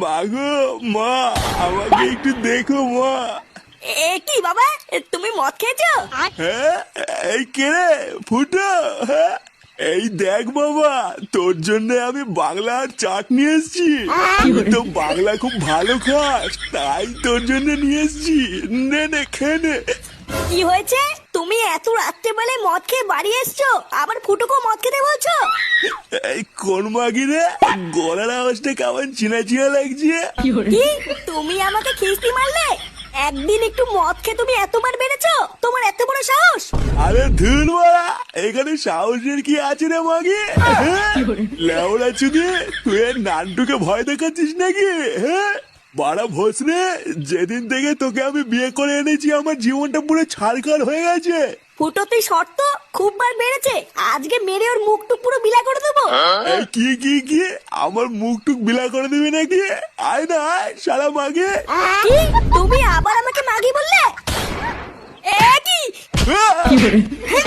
মাগো মা, আমাকে একটু দেখো মা। এ কি বাবা, তুমি মদ খেয়েছো? হ্যাঁ, এই কে রে ফুটো? হ্যাঁ, এই দেখ বাবা, তোর জন্য আমি বাংলা আর চাট নিয়ে এসছি। তুই তো বাংলা খুব ভালো খাস, তাই তোর জন্য নিয়ে এসছি। নে নে, খেয়ে নে। কি হয়েছে? তুমি এত রাত্রেবেলায় মদ খেয়ে বাড়ি এসছো, আবার ফুটোকেও মদ খেতে বলছো? এই কোন মাগি রে, গলার আওয়াজটা কেমন চিনা চিনা লাগছে। কি, তুমি আমাকে খিস্তি মারলে? একদিন একটু মদ খেয়ে তুমি এতবার বেড়েছো? তোমার এত বড় সাহস? আরে ধুর বাড়া, এখানে সাহসের কি আছে রে মাগি? লেওড়া চুদি, তুই নান্টুকে ভয় দেখাচ্ছিস নাকি? হ্যাঁ বাড়া ভোসরে, যেদিন থেকে তোকে আমি বিয়ে করে এনেছি আমার জীবনটা পুরো ছাড়খাড় হয়ে গেছে। ফুটোতে শর্ত খুব বার বেড়েছে, আজকে মেরে ওর মুখটুক পুরো বিলা করে দেবো। এই কি কি কি, আমার মুখ টুক বিলা করে দিবি নাকি? আয় না আয় শালা মাগে। কি, তুমি আবার আমাকে মাগি বললে? এ কি? আহ!